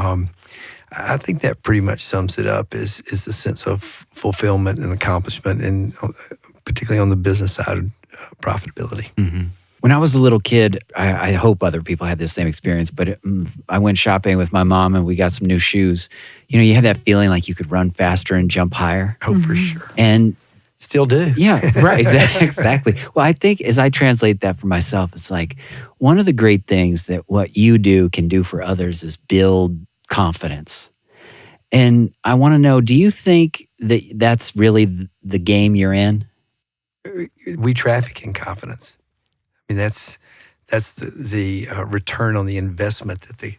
I think that pretty much sums it up is the sense of fulfillment and accomplishment, and particularly on the business side of profitability. Mm-hmm. When I was a little kid, I hope other people had the same experience, but I went shopping with my mom and we got some new shoes. You had that feeling like you could run faster and jump higher. Oh, for sure. And still do. Yeah, right. Exactly. Well, I think as I translate that for myself, it's like one of the great things that what you do can do for others is build confidence. And I want to know, do you think that that's really the game you're in? We traffic in confidence. I mean, that's the return on the investment that the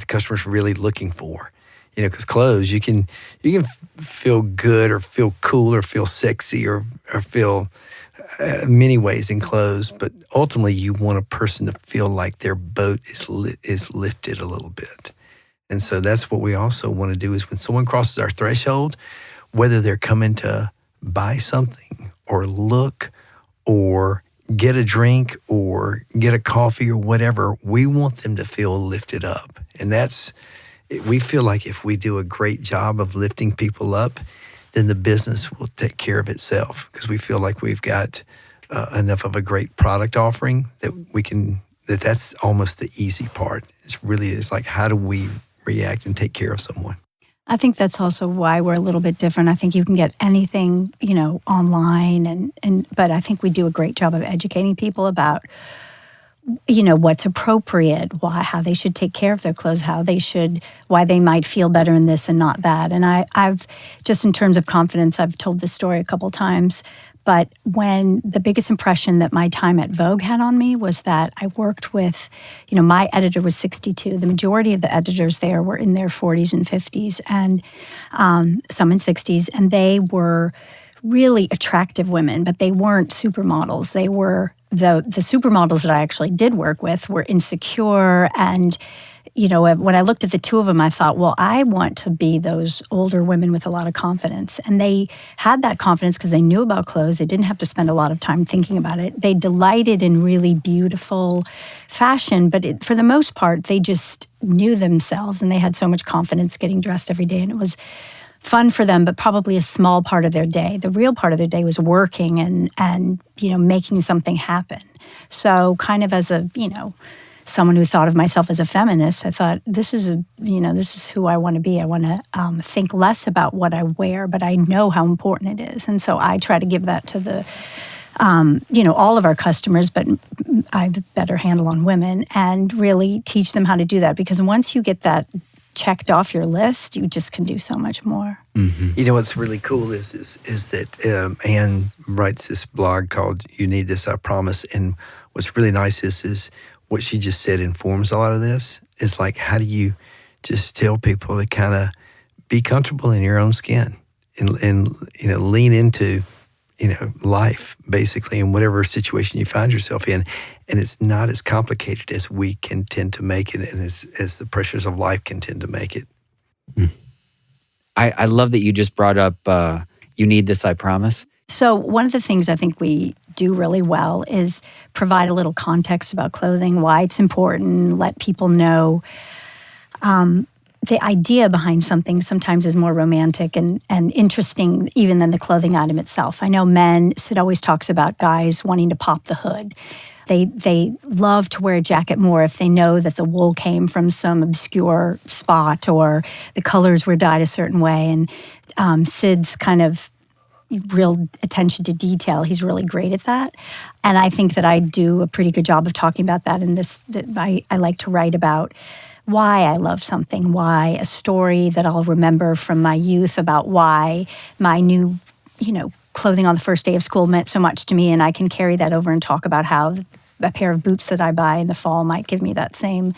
customer's really looking for. Because clothes, you can feel good or feel cool or feel sexy or feel many ways in clothes, but ultimately you want a person to feel like their boat is lifted a little bit. And so that's what we also want to do is when someone crosses our threshold, whether they're coming to buy something or look or get a drink or get a coffee or whatever, we want them to feel lifted up. And we feel like if we do a great job of lifting people up, then the business will take care of itself because we feel like we've got enough of a great product offering that that's almost the easy part. It's like, how do we react and take care of someone? I think that's also why we're a little bit different. I think you can get anything, online, but I think we do a great job of educating people about, what's appropriate, how they should take care of their clothes, why they might feel better in this and not that. And I've just in terms of confidence, I've told this story a couple times. But when the biggest impression that my time at Vogue had on me was that I worked with, my editor was 62. The majority of the editors there were in their 40s and 50s, and some in 60s, and they were really attractive women, but they weren't supermodels. They were the supermodels that I actually did work with were insecure, and when I looked at the two of them, I thought, well, I want to be those older women with a lot of confidence. And they had that confidence because they knew about clothes. They didn't have to spend a lot of time thinking about it. They delighted in really beautiful fashion, but for the most part, they just knew themselves, and they had so much confidence getting dressed every day. And it was fun for them, but probably a small part of their day. The real part of their day was working and making something happen. So kind of as a, someone who thought of myself as a feminist, I thought, this is who I want to be. I want to think less about what I wear, but I know how important it is. And so I try to give that to the, all of our customers, but I have a better handle on women, and really teach them how to do that. Because once you get that checked off your list, you just can do so much more. Mm-hmm. What's really cool is that Ann writes this blog called "You Need This, I Promise," and what's really nice is what she just said informs a lot of this. It's like, how do you just tell people to kind of be comfortable in your own skin and lean into life, basically, in whatever situation you find yourself in. And it's not as complicated as we can tend to make it, and as the pressures of life can tend to make it. I love that you just brought up "You Need This, I Promise." So one of the things I think we do really well is provide a little context about clothing, why it's important, let people know. The idea behind something sometimes is more romantic and interesting even than the clothing item itself. I know Sid always talks about guys wanting to pop the hood. They love to wear a jacket more if they know that the wool came from some obscure spot or the colors were dyed a certain way. And Sid's kind of real attention to detail. He's really great at that. And I think that I do a pretty good job of talking about that in this. That I like to write about why I love something, why a story that I'll remember from my youth about why my new, clothing on the first day of school meant so much to me, and I can carry that over and talk about how a pair of boots that I buy in the fall might give me that same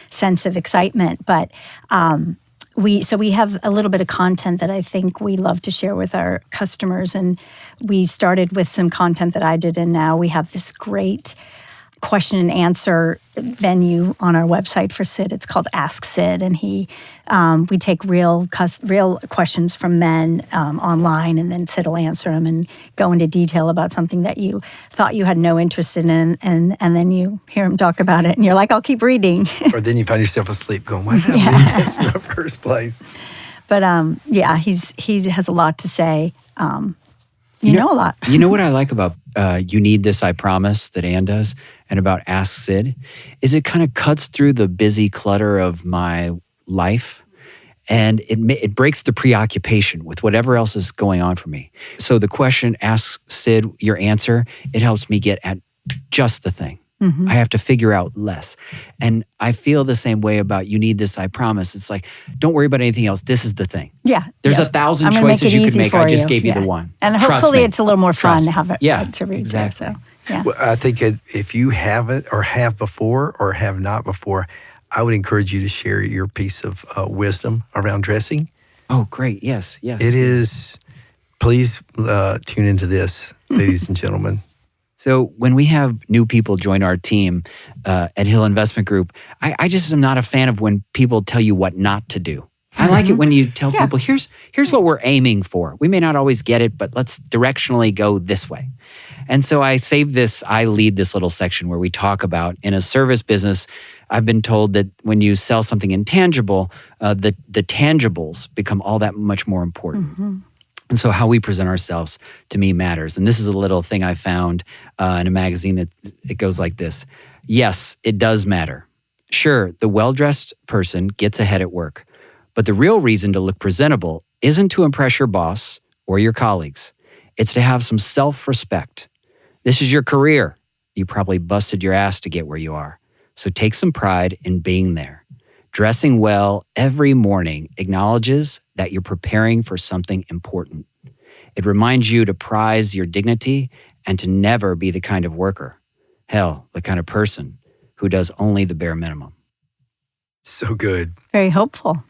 sense of excitement. But we have a little bit of content that I think we love to share with our customers, and we started with some content that I did, and now we have this great question and answer venue on our website for Sid. It's called Ask Sid, and we take real questions from men online, and then Sid will answer them and go into detail about something that you thought you had no interest in, and then you hear him talk about it, and you're like, I'll keep reading. Or then you find yourself asleep going, why did I read this in the first place? But he has a lot to say. You know a lot. You know what I like about "You Need This, I Promise" that Ann does, and about Ask Sid, is it kind of cuts through the busy clutter of my life, and it breaks the preoccupation with whatever else is going on for me. So the question, Ask Sid, your answer, it helps me get at just the thing. Mm-hmm. I have to figure out less. And I feel the same way about "You Need This, I Promise." It's like, don't worry about anything else. This is the thing. Yeah. There's 1,000 choices you could make. I just gave you the one. And hopefully it's a little more fun to have it to read. Exactly. So, yeah. Well, I think if you have it or have before or have not before, I would encourage you to share your piece of wisdom around dressing. Oh, great. Yes. It is. Please tune into this, ladies and gentlemen. So when we have new people join our team at Hill Investment Group, I just am not a fan of when people tell you what not to do. I like it when you tell people, here's what we're aiming for. We may not always get it, but let's directionally go this way. And so I lead this little section where we talk about, in a service business, I've been told that when you sell something intangible, the tangibles become all that much more important. Mm-hmm. And so how we present ourselves, to me, matters. And this is a little thing I found in a magazine that it goes like this. Yes, it does matter. Sure, the well-dressed person gets ahead at work, But the real reason to look presentable isn't to impress your boss or your colleagues. It's to have some self-respect. This is your career. You probably busted your ass to get where you are. So take some pride in being there. Dressing well every morning acknowledges that you're preparing for something important. It reminds you to prize your dignity and to never be the kind of worker, hell, the kind of person who does only the bare minimum. So good. Very hopeful.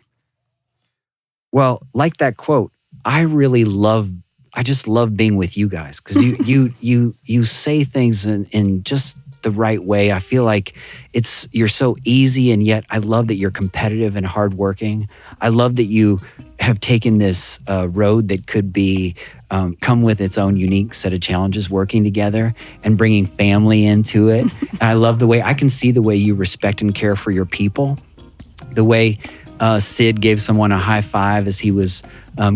Well, like that quote, I just love being with you guys because you say things in just the right way. I feel like you're so easy, and yet I love that you're competitive and hardworking. I love that you have taken this road that could be come with its own unique set of challenges, working together and bringing family into it. And I love the way I can see the way you respect and care for your people, the way Sid gave someone a high five as he was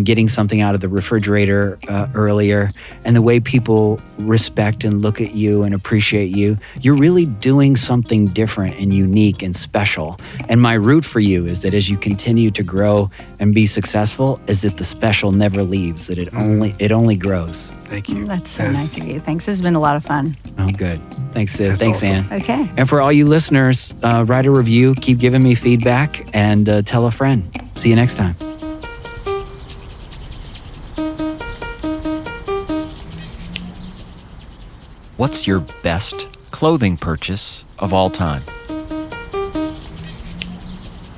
getting something out of the refrigerator earlier, and the way people respect and look at you and appreciate you. You're really doing something different and unique and special. And my root for you is that as you continue to grow and be successful, is that the special never leaves, that it only grows. Thank you. That's so nice of you. Thanks. This has been a lot of fun. Oh, good. Thanks, Sid. That's Thanks, awesome. Ann. Okay. And for all you listeners, write a review, keep giving me feedback, and tell a friend. See you next time. What's your best clothing purchase of all time?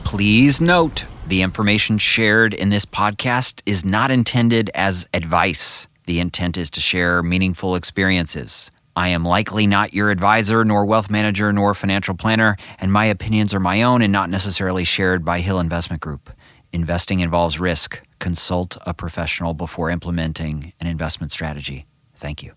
Please note, the information shared in this podcast is not intended as advice. The intent is to share meaningful experiences. I am likely not your advisor, nor wealth manager, nor financial planner, and my opinions are my own and not necessarily shared by Hill Investment Group. Investing involves risk. Consult a professional before implementing an investment strategy. Thank you.